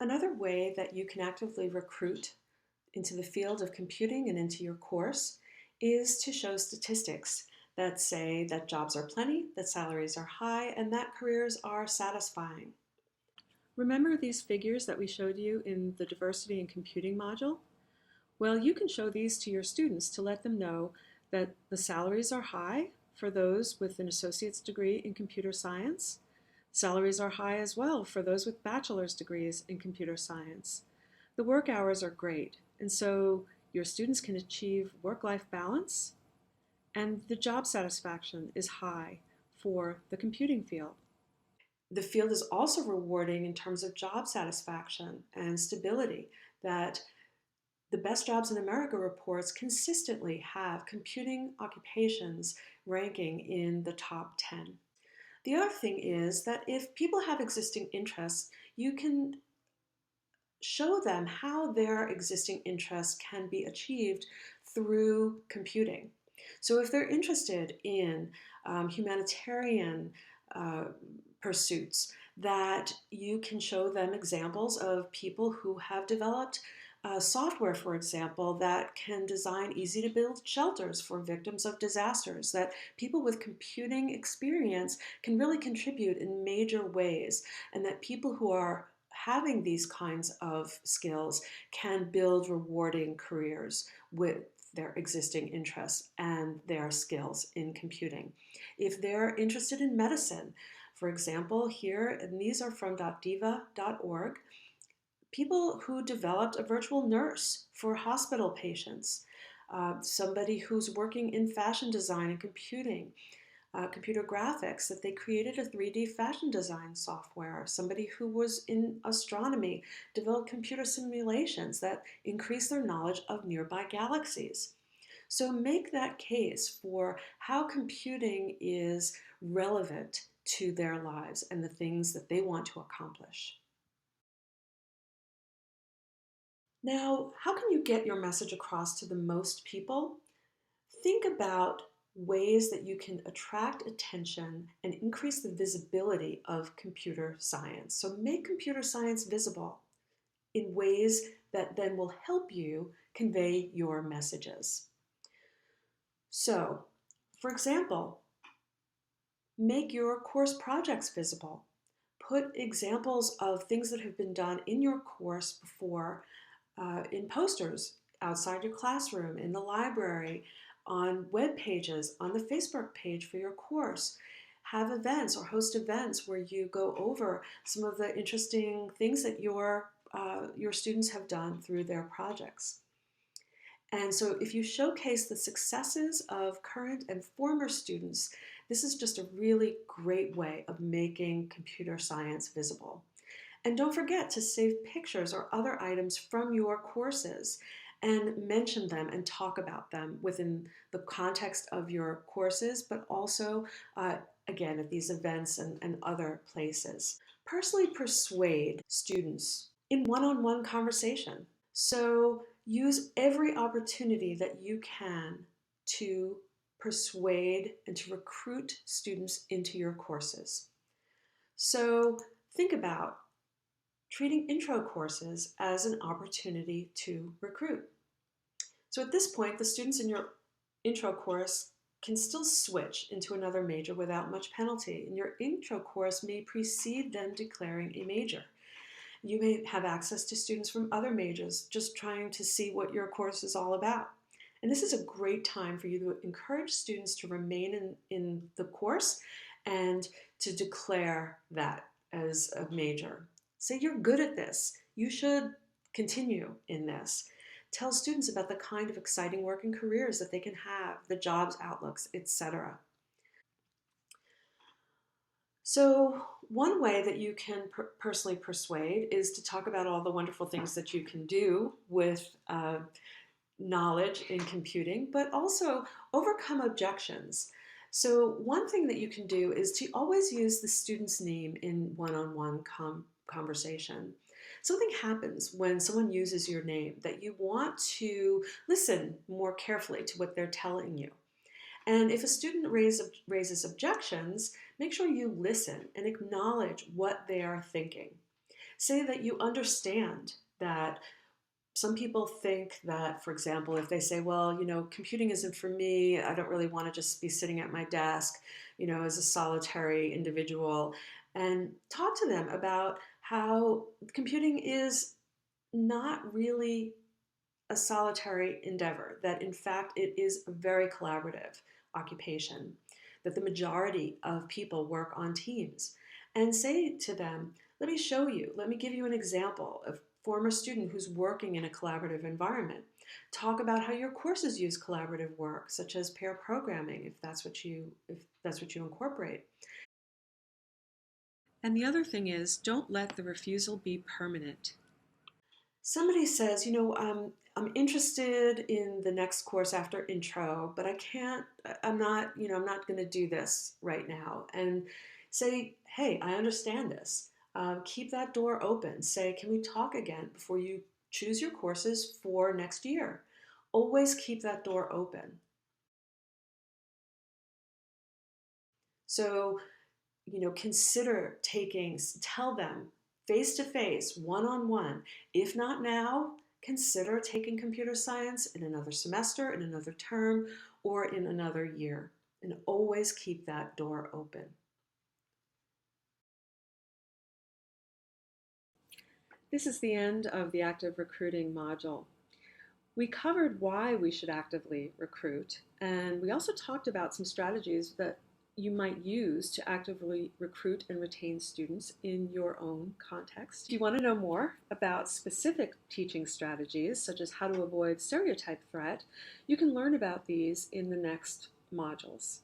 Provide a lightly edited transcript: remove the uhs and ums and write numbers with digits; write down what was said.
Another way that you can actively recruit into the field of computing and into your course is to show statistics that say that jobs are plenty, that salaries are high, and that careers are satisfying. Remember these figures that we showed you in the diversity in computing module? Well, you can show these to your students to let them know that the salaries are high for those with an associate's degree in computer science. Salaries are high as well for those with bachelor's degrees in computer science. The work hours are great, and so your students can achieve work-life balance, and the job satisfaction is high for the computing field. The field is also rewarding in terms of job satisfaction and stability, that the Best Jobs in America reports consistently have computing occupations ranking in the top 10. The other thing is that if people have existing interests, you can show them how their existing interests can be achieved through computing. So if they're interested in humanitarian uh, pursuits, that you can show them examples of people who have developed software, for example, that can design easy to build shelters for victims of disasters, that people with computing experience can really contribute in major ways, and that people who are having these kinds of skills can build rewarding careers with their existing interests and their skills in computing. If they're interested in medicine, for example, here, and these are from .diva.org, people who developed a virtual nurse for hospital patients, somebody who's working in fashion design and computing, computer graphics, that they created a 3D fashion design software. Somebody who was in astronomy developed computer simulations that increase their knowledge of nearby galaxies. So make that case for how computing is relevant to their lives and the things that they want to accomplish. Now, how can you get your message across to the most people? Think about ways that you can attract attention and increase the visibility of computer science. So make computer science visible in ways that then will help you convey your messages. So, for example, make your course projects visible. Put examples of things that have been done in your course before in posters outside your classroom, in the library, on web pages, on the Facebook page for your course. Have events or host events where you go over some of the interesting things that your students have done through their projects. And so if you showcase the successes of current and former students, this is just a really great way of making computer science visible. And don't forget to save pictures or other items from your courses and mention them and talk about them within the context of your courses, but also, again, at these events and other places. Personally persuade students in one-on-one conversation. So use every opportunity that you can to persuade and to recruit students into your courses. So think about treating intro courses as an opportunity to recruit. So at this point, the students in your intro course can still switch into another major without much penalty, and your intro course may precede them declaring a major. You may have access to students from other majors just trying to see what your course is all about. And this is a great time for you to encourage students to remain in the course and to declare that as a major. Say you're good at this. You should continue in this. Tell students about the kind of exciting work and careers that they can have, the jobs outlooks, etc. So one way that you can personally persuade is to talk about all the wonderful things that you can do with knowledge in computing, but also overcome objections. So one thing that you can do is to always use the student's name in one-on-one conversation. Something happens when someone uses your name that you want to listen more carefully to what they're telling you. And if a student raises objections, make sure you listen and acknowledge what they are thinking. Say that you understand that some people think that, for example, if they say, well, computing isn't for me, I don't really want to just be sitting at my desk, as a solitary individual, and talk to them about how computing is not really a solitary endeavor, that in fact it is a very collaborative occupation, that the majority of people work on teams. And say to them, let me show you, let me give you an example of former student who's working in a collaborative environment. Talk about how your courses use collaborative work, such as pair programming, if that's what you incorporate. And the other thing is, don't let the refusal be permanent. Somebody says, I'm interested in the next course after intro, but I can't, I'm not going to do this right now. And say, hey, I understand this. Keep that door open. Say, can we talk again before you choose your courses for next year? Always keep that door open. So consider taking, tell them face to face, one on one. If not now, consider taking computer science in another semester, in another term, or in another year. And always keep that door open. This is the end of the active recruiting module. We covered why we should actively recruit, and we also talked about some strategies that you might use to actively recruit and retain students in your own context. If you want to know more about specific teaching strategies, such as how to avoid stereotype threat, you can learn about these in the next modules.